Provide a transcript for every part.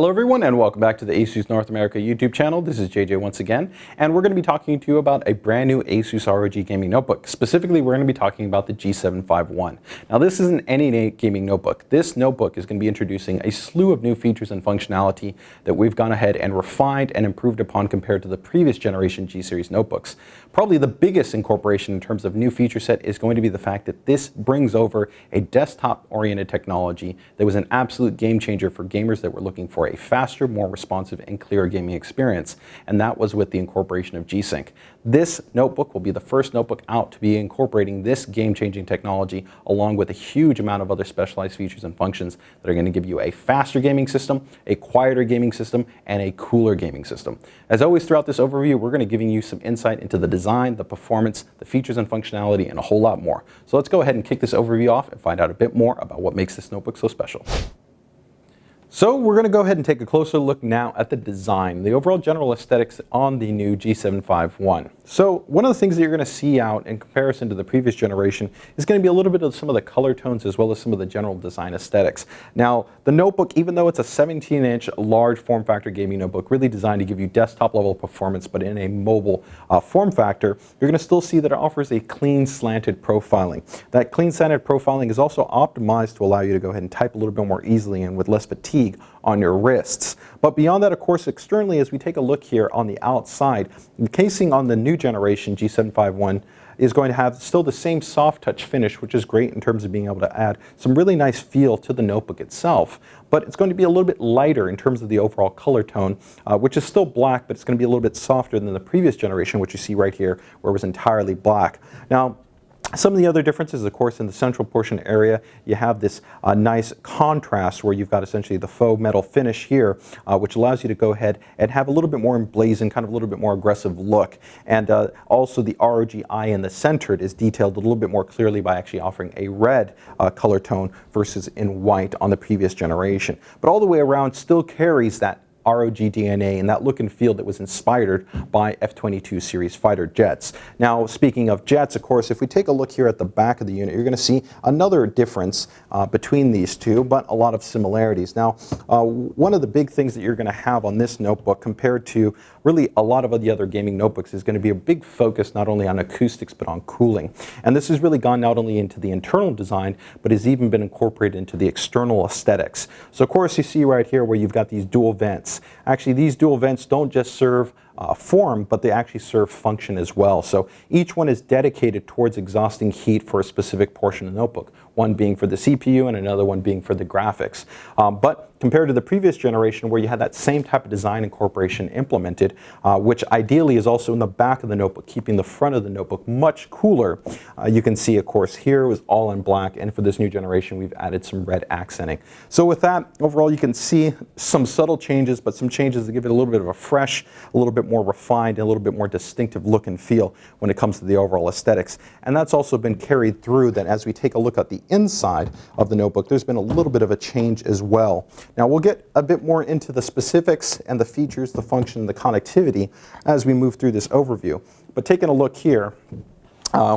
Hello everyone and welcome back to the ASUS North America YouTube channel. This is JJ once again, and we're going to be talking to you about a brand new ASUS ROG gaming notebook. Specifically, we're going to be talking about the G751. Now this isn't any gaming notebook. This notebook is going to be introducing a slew of new features and functionality that we've gone ahead and refined and improved upon compared to the previous generation G-series notebooks. Probably the biggest incorporation in terms of new feature set is going to be the fact that this brings over a desktop-oriented technology that was an absolute game changer for gamers that were looking for a faster, more responsive, and clearer gaming experience, and that was with the incorporation of G-SYNC. This notebook will be the first notebook out to be incorporating this game-changing technology, along with a huge amount of other specialized features and functions that are going to give you a faster gaming system, a quieter gaming system, and a cooler gaming system. As always, throughout this overview, we're going to be giving you some insight into the design, the performance, the features and functionality, and a whole lot more. So let's go ahead and kick this overview off and find out a bit more about what makes this notebook so special. So we're going to go ahead and take a closer look now at the design, the overall general aesthetics on the new G751. So one of the things that you're going to see out in comparison to the previous generation is going to be a little bit of some of the color tones as well as some of the general design aesthetics. Now the notebook, even though it's a 17-inch large form factor gaming notebook, really designed to give you desktop level performance but in a mobile form factor, you're going to still see that it offers a clean slanted profiling. That clean slanted profiling is also optimized to allow you to go ahead and type a little bit more easily and with less fatigue on your wrists. But beyond that, of course, externally, as we take a look here on the outside, the casing on the new generation G751 is going to have still the same soft touch finish, which is great in terms of being able to add some really nice feel to the notebook itself. But it's going to be a little bit lighter in terms of the overall color tone, which is still black, but it's going to be a little bit softer than the previous generation, which you see right here, where it was entirely black. Now, some of the other differences, of course, in the central portion area, you have this nice contrast where you've got essentially the faux metal finish here, which allows you to go ahead and have a little bit more emblazoned, kind of a little bit more aggressive look. And also the ROG I in the center is detailed a little bit more clearly by actually offering a red color tone versus in white on the previous generation. But all the way around still carries that ROG DNA and that look and feel that was inspired by F-22 series fighter jets. Now, speaking of jets, of course, if we take a look here at the back of the unit, you're going to see another difference between these two, but a lot of similarities. Now, one of the big things that you're going to have on this notebook compared to really a lot of the other gaming notebooks is going to be a big focus not only on acoustics but on cooling. And this has really gone not only into the internal design, but has even been incorporated into the external aesthetics. So, of course, you see right here where you've got these dual vents. Actually, these dual vents don't just serve form, but they actually serve function as well. So each one is dedicated towards exhausting heat for a specific portion of the notebook, one being for the CPU and another one being for the graphics. But compared to the previous generation where you had that same type of design incorporation implemented, which ideally is also in the back of the notebook, keeping the front of the notebook much cooler. You can see, of course, here it was all in black, and for this new generation we've added some red accenting. So with that, overall you can see some subtle changes, but some changes that give it a little bit of a fresh, a little bit more refined, and a little bit more distinctive look and feel when it comes to the overall aesthetics. And that's also been carried through that as we take a look at the inside of the notebook, there's been a little bit of a change as well. Now we'll get a bit more into the specifics and the features, the function, the connectivity as we move through this overview. But taking a look here,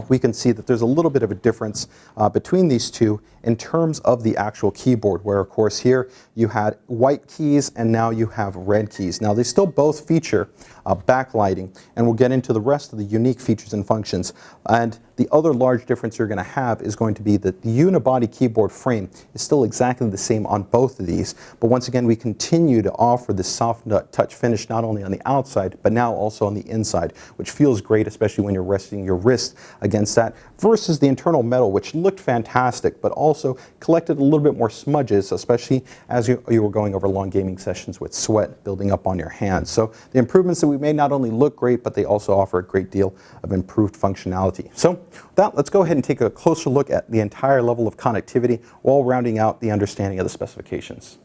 we can see that there's a little bit of a difference between these two in terms of the actual keyboard, where of course here you had white keys and now you have red keys. Now they still both feature backlighting, and we'll get into the rest of the unique features and functions. And the other large difference you're going to have is going to be that the unibody keyboard frame is still exactly the same on both of these, but once again we continue to offer the soft touch finish not only on the outside but now also on the inside, which feels great, especially when you're resting your wrist against that, versus the internal metal, which looked fantastic but also collected a little bit more smudges, especially as you were going over long gaming sessions with sweat building up on your hands. So the improvements that we made not only look great, but they also offer a great deal of improved functionality. So with that, let's go ahead and take a closer look at the entire level of connectivity while rounding out the understanding of the specifications.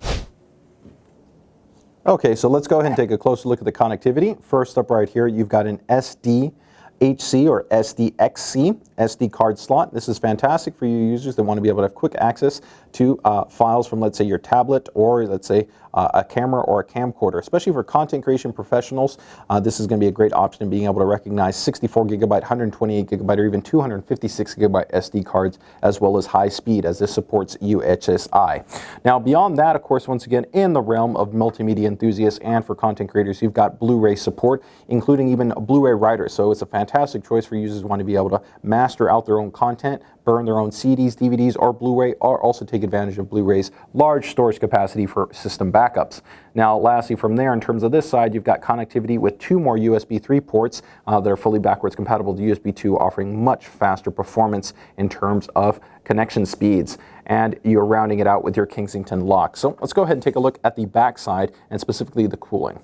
Okay, so let's go ahead and take a closer look at the connectivity. First up right here, you've got an SDHC or SDXC SD card slot. This is fantastic for you users that want to be able to have quick access to files from, let's say, your tablet or, let's say, a camera or a camcorder. Especially for content creation professionals, this is going to be a great option in being able to recognize 64 gigabyte, 128 gigabyte, or even 256 gigabyte SD cards, as well as high speed, as this supports UHSI. Now, beyond that, of course, once again, in the realm of multimedia enthusiasts and for content creators, you've got Blu-ray support, including even a Blu-ray writer. So it's a fantastic choice for users who want to be able to master out their own content, burn their own CDs, DVDs, or Blu-ray, or also take advantage of Blu-ray's large storage capacity for system backups. Now, lastly, from there, in terms of this side, you've got connectivity with 2 more USB 3 ports that are fully backwards compatible to USB 2, offering much faster performance in terms of connection speeds. And you're rounding it out with your Kensington lock. So let's go ahead and take a look at the back side, and specifically the cooling.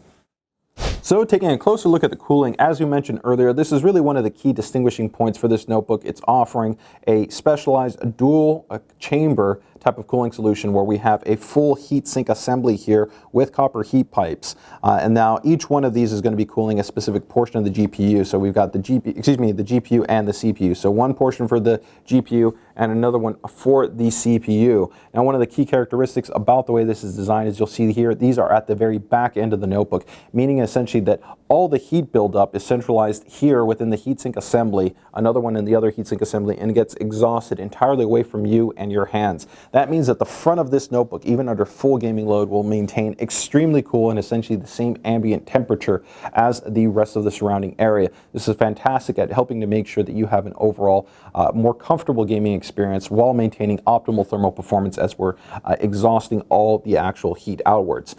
So taking a closer look at the cooling, as we mentioned earlier, this is really one of the key distinguishing points for this notebook. It's offering a specialized dual chamber type of cooling solution where we have a full heatsink assembly here with copper heat pipes. And now each one of these is going to be cooling a specific portion of the GPU. So we've got the GPU and the CPU. So one portion for the GPU and another one for the CPU. Now, one of the key characteristics about the way this is designed is you'll see here, these are at the very back end of the notebook, meaning essentially that all the heat buildup is centralized here within the heatsink assembly, another one in the other heatsink assembly, and gets exhausted entirely away from you and your hands. That means that the front of this notebook, even under full gaming load, will maintain extremely cool and essentially the same ambient temperature as the rest of the surrounding area. This is fantastic at helping to make sure that you have an overall more comfortable gaming experience while maintaining optimal thermal performance as we're exhausting all the actual heat outwards.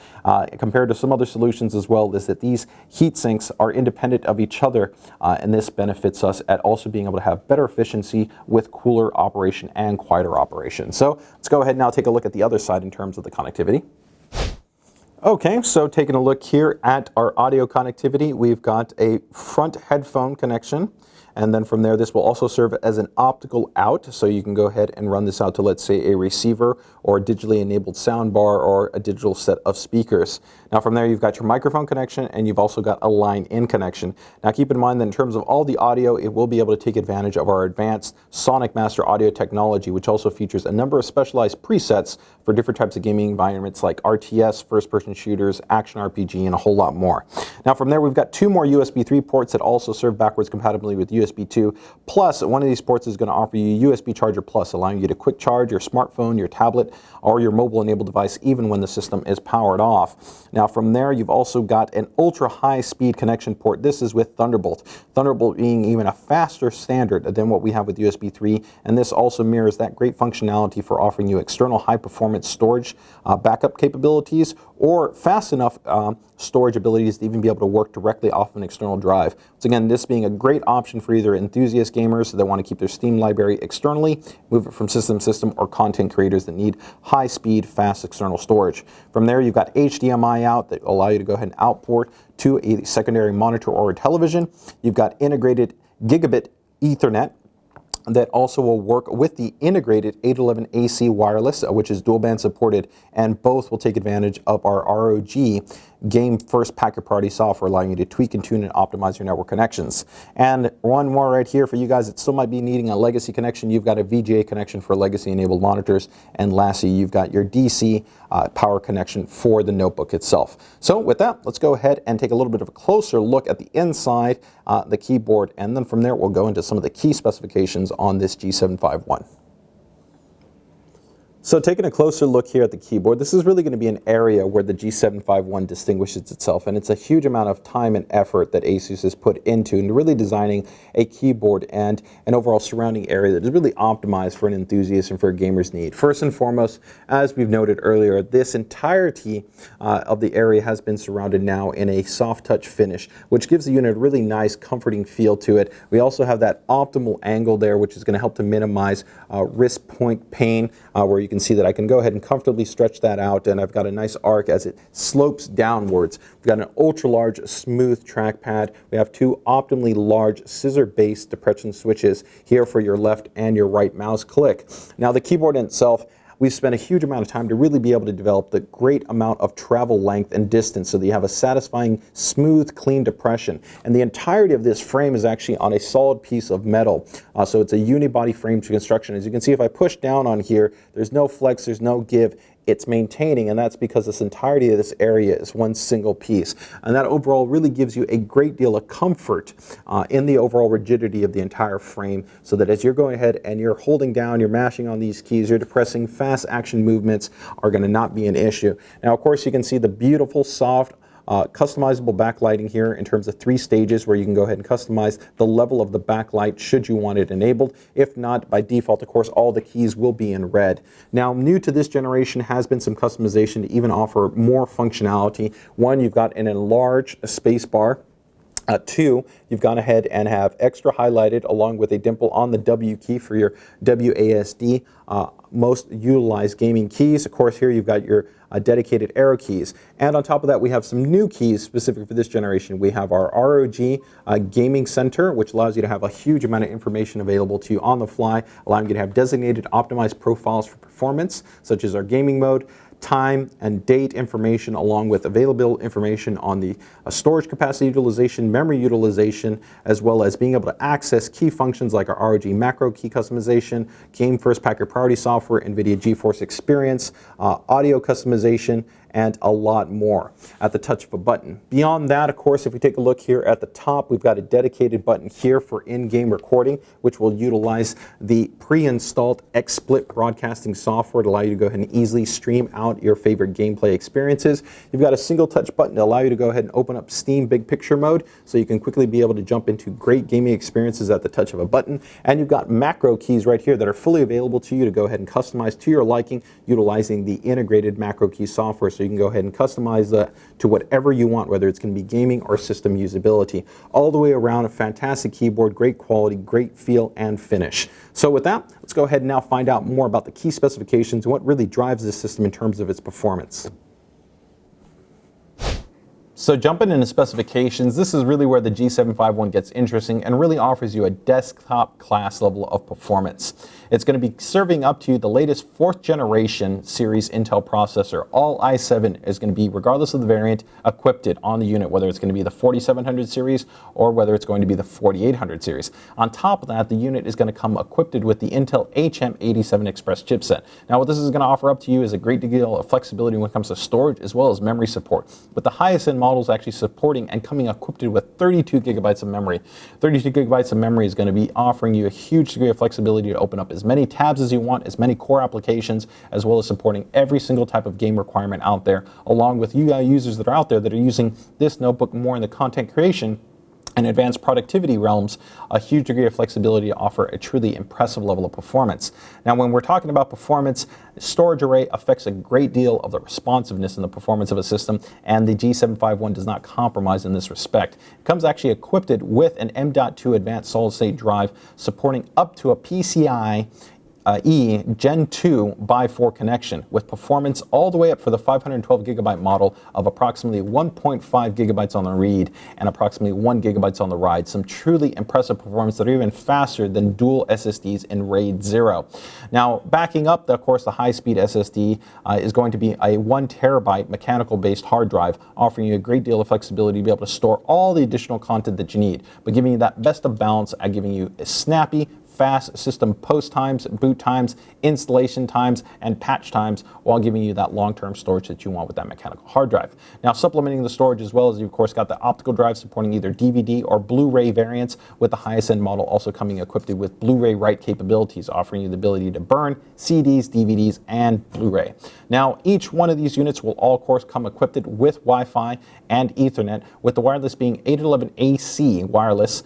Compared to some other solutions as well, is that these heat sinks are independent of each other, and this benefits us at also being able to have better efficiency with cooler operation and quieter operation. So let's go ahead and now take a look at the other side in terms of the connectivity. Okay, so taking a look here at our audio connectivity, we've got a front headphone connection. And then from there, this will also serve as an optical out, so you can go ahead and run this out to, let's say, a receiver or a digitally enabled soundbar or a digital set of speakers. Now from there, you've got your microphone connection, and you've also got a line-in connection. Now keep in mind that in terms of all the audio, it will be able to take advantage of our advanced Sonic Master audio technology, which also features a number of specialized presets for different types of gaming environments like RTS, first-person shooters, action RPG, and a whole lot more. Now from there, we've got 2 more USB 3 ports that also serve backwards compatibility with USB 2, plus one of these ports is going to offer you USB Charger Plus, allowing you to quick charge your smartphone, your tablet, or your mobile enabled device even when the system is powered off. Now from there, you've also got an ultra high speed connection port. This is with Thunderbolt. Thunderbolt being even a faster standard than what we have with USB 3, and this also mirrors that great functionality for offering you external high performance storage backup capabilities, or fast enough storage abilities to even be able to work directly off an external drive. So again, this being a great option for either enthusiast gamers that want to keep their Steam library externally, move it from system to system, or content creators that need high speed, fast external storage. From there, you've got HDMI out that will allow you to go ahead and outport to a secondary monitor or a television. You've got integrated gigabit Ethernet that also will work with the integrated 811 AC wireless, which is dual band supported, and both will take advantage of our ROG Game First Packet Priority software, allowing you to tweak and tune and optimize your network connections. And one more right here for you guys that still might be needing a legacy connection, you've got a VGA connection for legacy enabled monitors, and lastly, you've got your DC power connection for the notebook itself. So with that, let's go ahead and take a little bit of a closer look at the inside, the keyboard, and then from there we'll go into some of the key specifications on this G751. So taking a closer look here at the keyboard, this is really going to be an area where the G751 distinguishes itself, and it's a huge amount of time and effort that ASUS has put into really designing a keyboard and an overall surrounding area that is really optimized for an enthusiast and for a gamer's need. First and foremost, as we've noted earlier, this entirety of the area has been surrounded now in a soft touch finish, which gives the unit a really nice, comforting feel to it. We also have that optimal angle there, which is going to help to minimize wrist point pain, where you can see that I can go ahead and comfortably stretch that out, and I've got a nice arc as it slopes downwards. We've got an ultra large smooth trackpad. We have 2 optimally large scissor based depression switches here for your left and your right mouse click. Now the keyboard in itself, we've spent a huge amount of time to really be able to develop the great amount of travel length and distance so that you have a satisfying, smooth, clean depression. And the entirety of this frame is actually on a solid piece of metal. So it's a unibody frame construction. As you can see, if I push down on here, there's no flex, there's no give. it's maintaining, and that's because this entirety of this area is one single piece. And that overall really gives you a great deal of comfort in the overall rigidity of the entire frame, so that as you're going ahead and you're holding down, you're mashing on these keys, you're depressing, fast action movements are going to not be an issue. Now, of course, you can see the beautiful, soft, customizable backlighting here in terms of 3 stages where you can go ahead and customize the level of the backlight should you want it enabled. If not, by default, of course, all the keys will be in red. Now, new to this generation has been some customization to even offer more functionality. One, you've got an enlarged space bar. 2, you've gone ahead and have extra highlighted along with a dimple on the W key for your WASD most utilized gaming keys. Of course, here you've got your dedicated arrow keys. And on top of that, we have some new keys specific for this generation. We have our ROG Gaming Center, which allows you to have a huge amount of information available to you on the fly, allowing you to have designated optimized profiles for performance, such as our gaming mode, time and date information, along with available information on the storage capacity utilization, memory utilization, as well as being able to access key functions like our ROG macro key customization, game first packet priority software, NVIDIA GeForce Experience, audio customization, and a lot more at the touch of a button. Beyond that, of course, if we take a look here at the top, we've got a dedicated button here for in-game recording, which will utilize the pre-installed XSplit broadcasting software to allow you to go ahead and easily stream out your favorite gameplay experiences. You've got a single touch button to allow you to go ahead and open up Steam Big Picture mode, so you can quickly be able to jump into great gaming experiences at the touch of a button. And you've got macro keys right here that are fully available to you to go ahead and customize to your liking, utilizing the integrated macro key software. So you can go ahead and customize that to whatever you want, whether it's going to be gaming or system usability. All the way around, a fantastic keyboard, great quality, great feel and finish. So with that, let's go ahead and now find out more about the key specifications and what really drives this system in terms of its performance. So jumping into specifications, this is really where the G751 gets interesting and really offers you a desktop class level of performance. It's going to be serving up to you the latest 4th generation series Intel processor. All i7 is going to be, regardless of the variant, equipped on the unit, whether it's going to be the 4700 series or whether it's going to be the 4800 series. On top of that, the unit is going to come equipped with the Intel HM87 Express chipset. Now, what this is going to offer up to you is a great deal of flexibility when it comes to storage as well as memory support, with the highest end models actually supporting and coming equipped with 32 gigabytes of memory. 32 gigabytes of memory is going to be offering you a huge degree of flexibility to open up as many tabs as you want, as many core applications, as well as supporting every single type of game requirement out there, along with you users that are out there that are using this notebook more in the content creation and advanced productivity realms, a huge degree of flexibility to offer a truly impressive level of performance. Now, when we're talking about performance, storage array affects a great deal of the responsiveness and the performance of a system, and the G751 does not compromise in this respect. It comes actually equipped with an M.2 advanced solid-state drive supporting up to a PCIe Gen 2 by 4 connection, with performance all the way up for the 512 gigabyte model of approximately 1.5 gigabytes on the read and approximately 1 gigabytes on the write. Some truly impressive performance that are even faster than dual SSDs in RAID 0. Now, backing up, of course, the high-speed SSD is going to be a 1 terabyte mechanical-based hard drive, offering you a great deal of flexibility to be able to store all the additional content that you need, but giving you that best of balance at giving you a snappy, fast system post times, boot times, installation times, and patch times, while giving you that long-term storage that you want with that mechanical hard drive. Now, supplementing the storage as well, as you of course got the optical drive supporting either DVD or Blu-ray variants, with the highest end model also coming equipped with Blu-ray write capabilities, offering you the ability to burn CDs, DVDs, and Blu-ray. Now, each one of these units will all of course come equipped with Wi-Fi and Ethernet, with the wireless being 802.11 AC wireless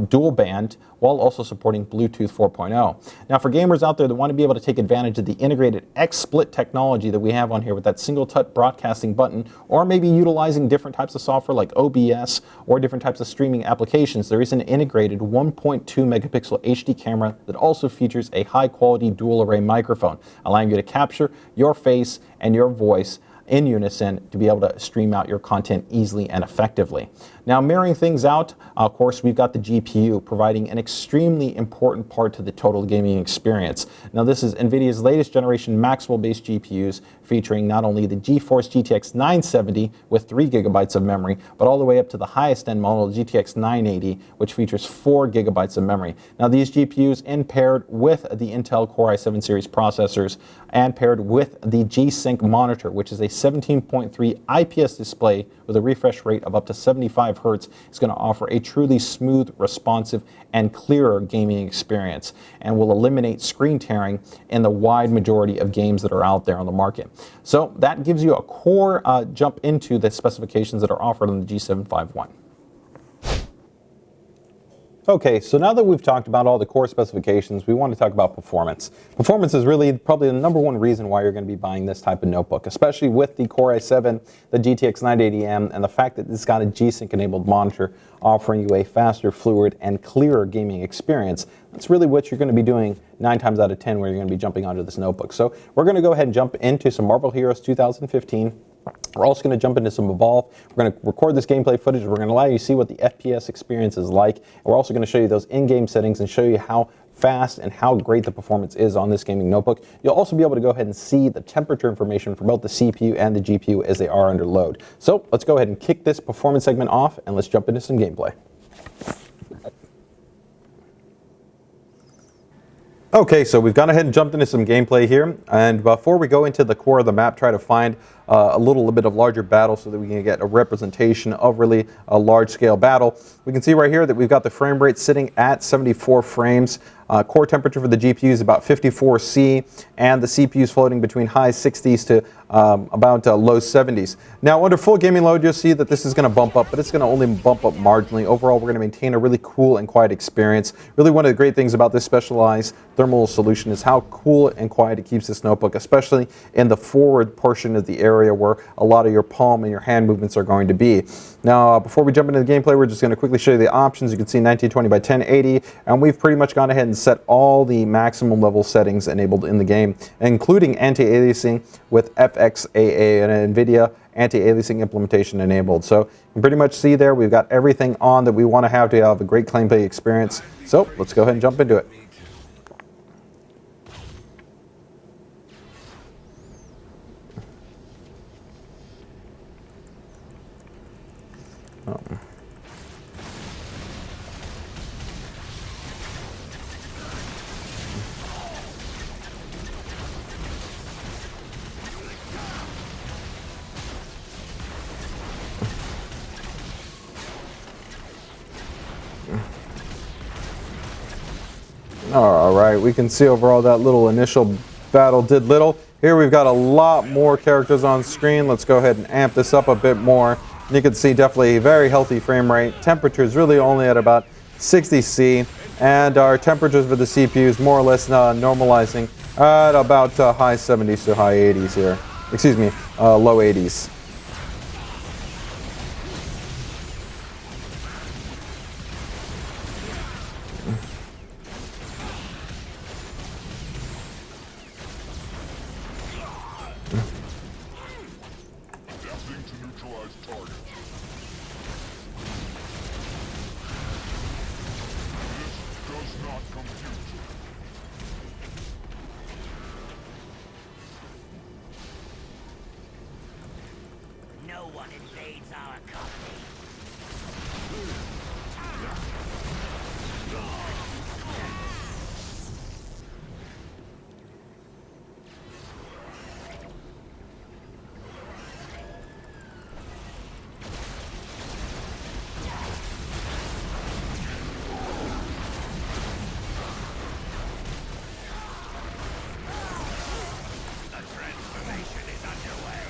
dual band, while also supporting Bluetooth 4.0. Now, for gamers out there that want to be able to take advantage of the integrated XSplit technology that we have on here with that single touch broadcasting button, or maybe utilizing different types of software like OBS or different types of streaming applications, there is an integrated 1.2 megapixel HD camera that also features a high quality dual array microphone, allowing you to capture your face and your voice in unison to be able to stream out your content easily and effectively. Now, marrying things out, of course, we've got the GPU providing an extremely important part to the total gaming experience. Now, this is NVIDIA's latest generation Maxwell-based GPUs, featuring not only the GeForce GTX 970 with 3 gigabytes of memory, but all the way up to the highest end model, GTX 980, which features 4 gigabytes of memory. Now, these GPUs, in paired with the Intel Core i7 series processors and paired with the G-SYNC monitor, which is a 17.3 IPS display with a refresh rate of up to 75 Hertz, is going to offer a truly smooth, responsive, and clearer gaming experience, and will eliminate screen tearing in the wide majority of games that are out there on the market. So that gives you a core jump into the specifications that are offered on the G751. Okay, so now that we've talked about all the core specifications, we want to talk about performance. Performance is really probably the number one reason why you're going to be buying this type of notebook, especially with the Core i7, the GTX 980M, and the fact that it's got a G-SYNC enabled monitor offering you a faster, fluid, and clearer gaming experience. That's really what you're going to be doing 9 times out of 10 where you're going to be jumping onto this notebook. So we're going to go ahead and jump into some Marvel Heroes 2015. We're also going to jump into some Evolve. We're going to record this gameplay footage. We're going to allow you to see what the FPS experience is like. And we're also going to show you those in-game settings and show you how fast and how great the performance is on this gaming notebook. You'll also be able to go ahead and see the temperature information for both the CPU and the GPU as they are under load. So let's go ahead and kick this performance segment off and let's jump into some gameplay. Okay, so we've gone ahead and jumped into some gameplay here, and before we go into the core of the map, try to find a little bit of larger battle so that we can get a representation of really a large-scale battle. We can see right here that we've got the frame rate sitting at 74 frames. Core temperature for the GPU is about 54 C, and the CPU is floating between high 60s to about low 70s. Now, under full gaming load, you'll see that this is going to bump up, but it's going to only bump up marginally. Overall, we're going to maintain a really cool and quiet experience. Really, one of the great things about this specialized thermal solution is how cool and quiet it keeps this notebook, especially in the forward portion of the area where a lot of your palm and your hand movements are going to be. Now, before we jump into the gameplay, we're just going to quickly show you the options. You can see 1920 by 1080, and we've pretty much gone ahead and set all the maximum level settings enabled in the game, including anti-aliasing with FXAA and NVIDIA anti-aliasing implementation enabled. So you can pretty much see there we've got everything on that we want to have a great gameplay experience. So let's go ahead and jump into it. All right, we can see overall that little initial battle did little. Here we've got a lot more characters on screen. Let's go ahead and amp this up a bit more. You can see definitely a very healthy frame rate. Temperature is really only at about 60 C, and our temperatures for the CPU is more or less normalizing at about high 70s to high 80s here. Excuse me, low 80s. No one invades our colony. The transformation is underway.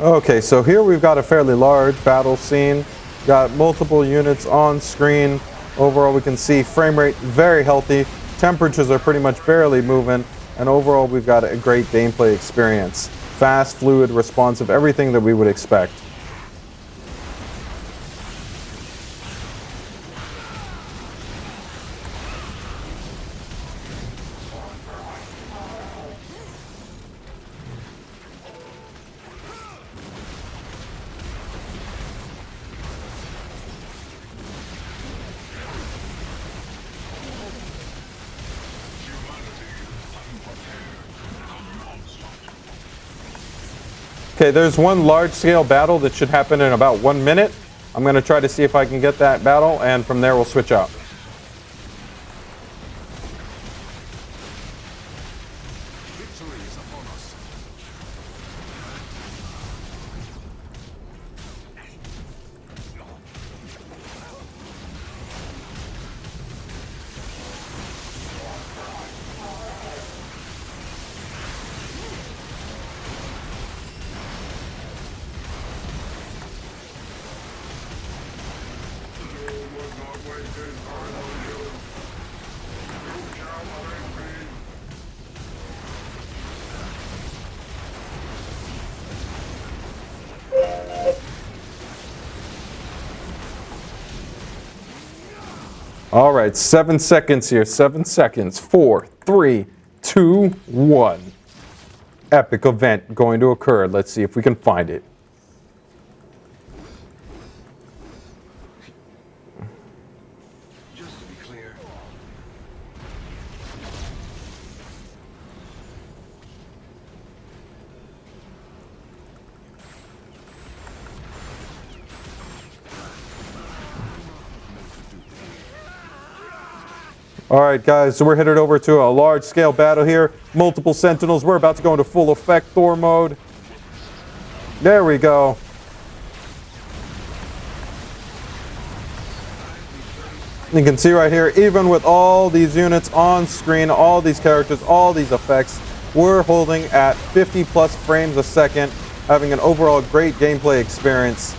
Okay, so here we've got a fairly large battle scene. Got multiple units on screen. Overall, we can see frame rate very healthy. Temperatures are pretty much barely moving. And overall, we've got a great gameplay experience. Fast, fluid, responsive, everything that we would expect. Okay, there's one large-scale battle that should happen in about 1 minute. I'm going to try to see if I can get that battle, and from there we'll switch up. All right, 7 seconds here. 7 seconds. 4, 3, 2, 1. Epic event going to occur. Let's see if we can find it. Just to be clear. All right, guys, so we're headed over to a large-scale battle here. Multiple Sentinels. We're about to go into full effect Thor mode. There we go. You can see right here, even with all these units on screen, all these characters, all these effects, we're holding at 50 plus frames a second, having an overall great gameplay experience.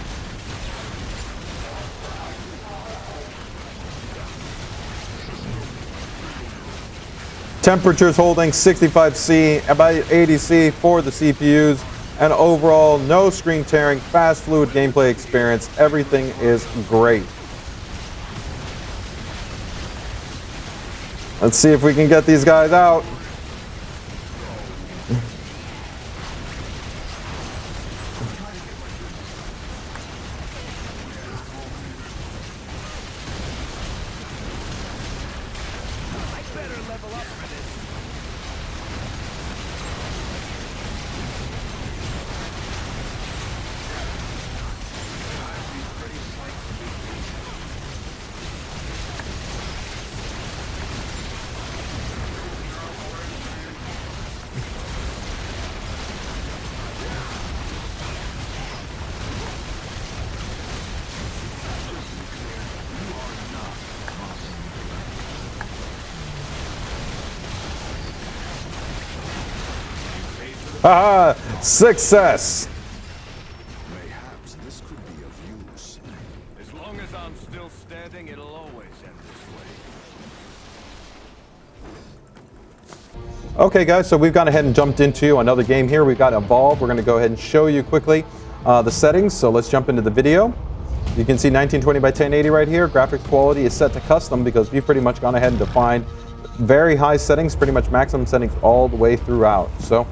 Temperatures holding 65°C, about 80°C for the CPUs, and overall no screen tearing, fast, fluid gameplay experience. Everything is great. Let's see if we can get these guys out. Haha! Success! Mayhaps this could be of use. As long as I'm still standing, it'll always end this way. Okay, guys, so we've gone ahead and jumped into another game here. We've got Evolve. We're going to go ahead and show you quickly the settings. So let's jump into the video. You can see 1920 by 1080 right here. Graphics quality is set to custom because we've pretty much gone ahead and defined very high settings, pretty much maximum settings all the way throughout. So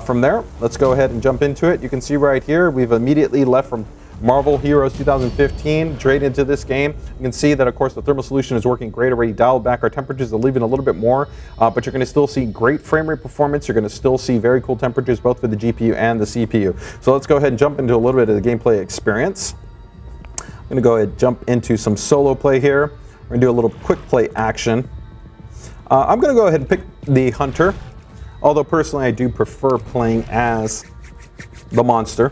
from there, let's go ahead and jump into it. You can see right here, we've immediately left from Marvel Heroes 2015 straight into this game. You can see that, of course, the thermal solution is working great. Already dialed back our temperatures, leaving a little bit more, but you're going to still see great frame rate performance. You're going to still see very cool temperatures both for the GPU and the CPU. So let's go ahead and jump into a little bit of the gameplay experience. I'm going to go ahead and jump into some solo play here. We're going to do a little quick play action. I'm going to go ahead and pick the Hunter, although personally I do prefer playing as the Monster.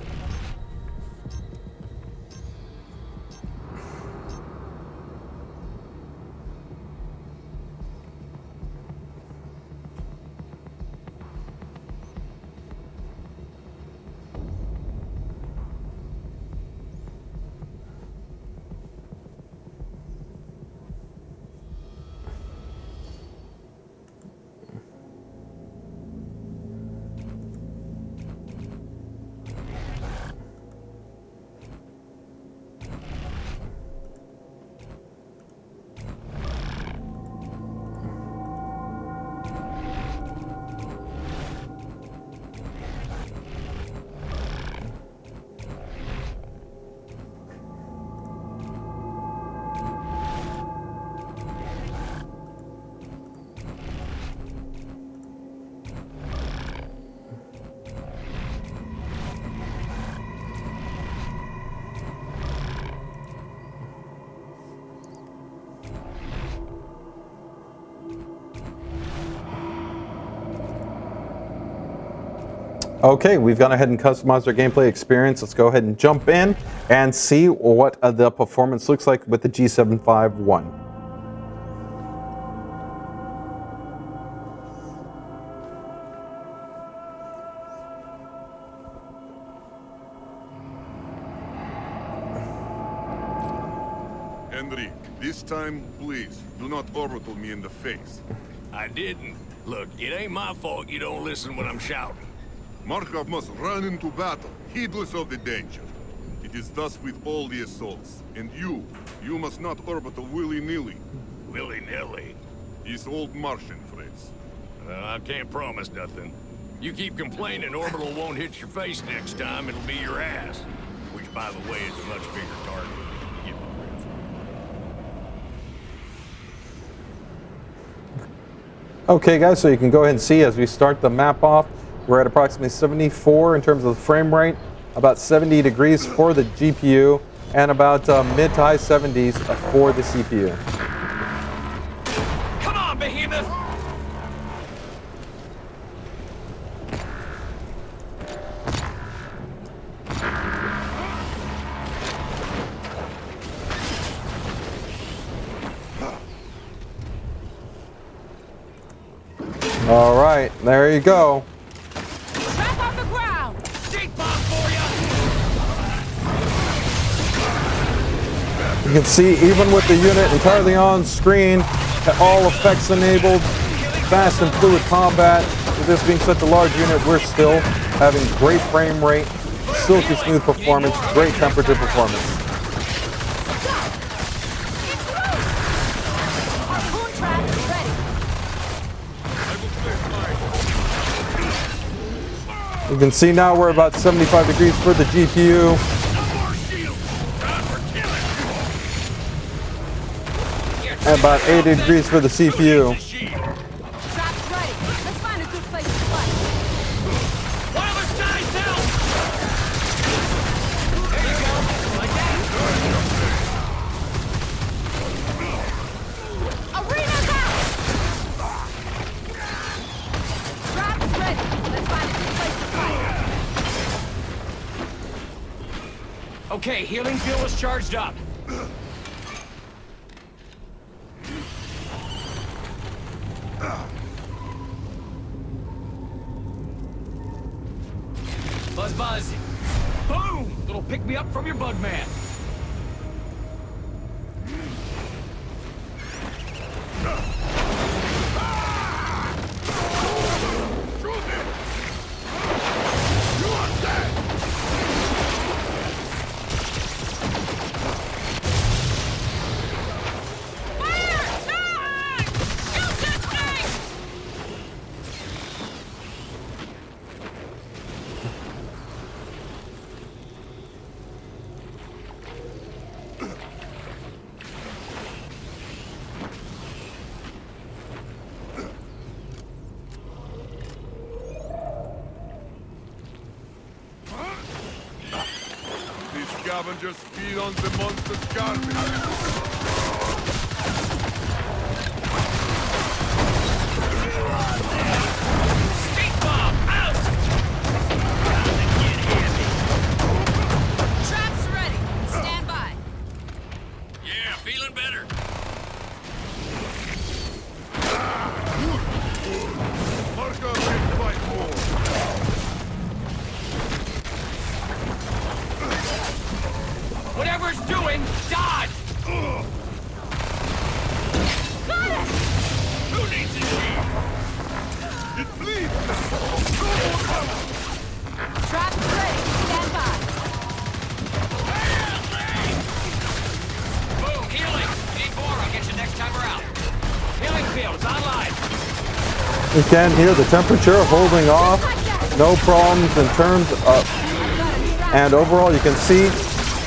Okay, we've gone ahead and customized our gameplay experience. Let's go ahead and jump in and see what the performance looks like with the G751. Henry, this time, please, do not orbital me in the face. I didn't. Look, it ain't my fault you don't listen when I'm shouting. Markov must run into battle, heedless of the danger. It is thus with all the assaults. And you must not orbital willy-nilly. Willy-nilly. This old Martian phrase. I can't promise nothing. You keep complaining orbital won't hit your face next time, it'll be your ass. Which, by the way, is a much bigger target. You get my drift. Okay guys, so you can go ahead and see as we start the map off, we're at approximately 74 in terms of the frame rate, about 70 degrees for the GPU, and about mid to high 70s for the CPU. Come on, behemoth! All right, there you go. Trap on the ground! Stink bomb for ya! You can see even with the unit entirely on screen, all effects enabled, fast and fluid combat. With this being such a large unit, we're still having great frame rate, silky smooth performance, great temperature performance. Harpoon trap is ready. You can see now we're about 75 degrees for the GPU. And about 80 degrees for the CPU. Trap's ready. Let's find a good place to fight. Wireless dies down! There you go. Like that. Arena's out! Trap's ready. Let's find a good place to fight. Okay, healing fuel is charged up. Buzz, buzz. Boom! It'll pick me up from your bug man. These scavengers feed on the monster's garbage. Stink bomb out! Trap's ready. Stand by. Yeah, feeling better. Markov can fight more. Whatever it's doing, dodge! Got it! Who needs a shield? It bleeds. Trap's ready. Stand by. Boom, healing. Need more, I'll get you next time we're out. Healing field is online. You can hear the temperature holding off, no problems in terms of, and overall you can see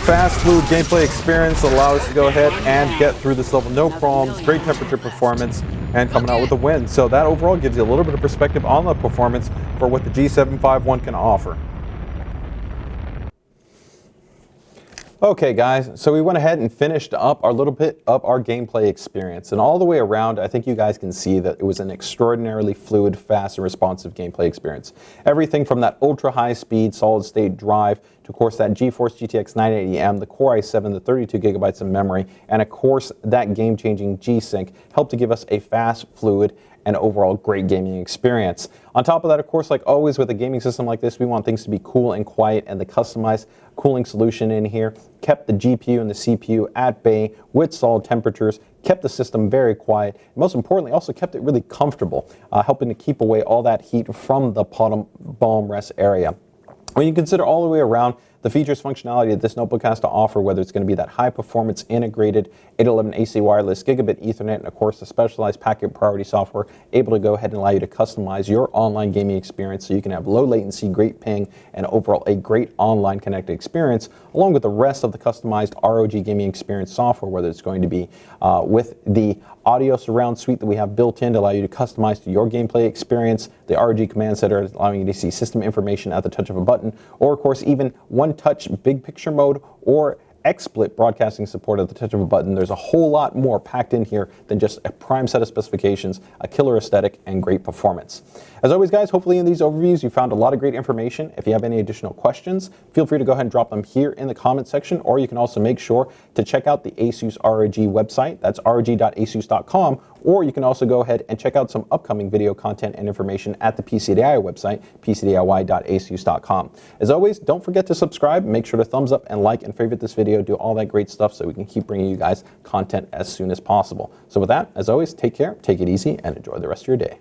fast, fluid gameplay experience that allows us to go ahead and get through this level, no problems, great temperature performance, and coming out with a win. So that overall gives you a little bit of perspective on the performance for what the G751 can offer. Okay guys, so we went ahead and finished up our little bit of our gameplay experience, and all the way around I think you guys can see that it was an extraordinarily fluid, fast and responsive gameplay experience. Everything from that ultra high speed solid state drive to of course that GeForce GTX 980M, the Core i7, the 32 gigabytes of memory, and of course that game-changing G-SYNC helped to give us a fast, fluid, and overall great gaming experience. On top of that, of course, like always with a gaming system like this, we want things to be cool and quiet, and the customized cooling solution in here kept the GPU and the CPU at bay with solid temperatures, kept the system very quiet, and most importantly also kept it really comfortable, helping to keep away all that heat from the bottom rest area. When you consider all the way around the features, functionality that this notebook has to offer, whether it's going to be that high performance integrated 811 AC wireless gigabit Ethernet, and of course the specialized packet priority software able to go ahead and allow you to customize your online gaming experience so you can have low latency, great ping, and overall a great online connected experience, along with the rest of the customized ROG gaming experience software, whether it's going to be with the audio surround suite that we have built in to allow you to customize to your gameplay experience, the ROG command center allowing you to see system information at the touch of a button, or of course even one-touch big picture mode or XSplit broadcasting support at the touch of a button. There's a whole lot more packed in here than just a prime set of specifications, a killer aesthetic, and great performance. As always guys, hopefully in these overviews you found a lot of great information. If you have any additional questions, feel free to go ahead and drop them here in the comment section, or you can also make sure to check out the ASUS ROG website. That's rog.asus.com, or you can also go ahead and check out some upcoming video content and information at the PCDIY website, pcdiy.asus.com. As always, don't forget to subscribe, make sure to thumbs up and like and favorite this video, do all that great stuff so we can keep bringing you guys content as soon as possible. So with that, as always, take care, take it easy, and enjoy the rest of your day.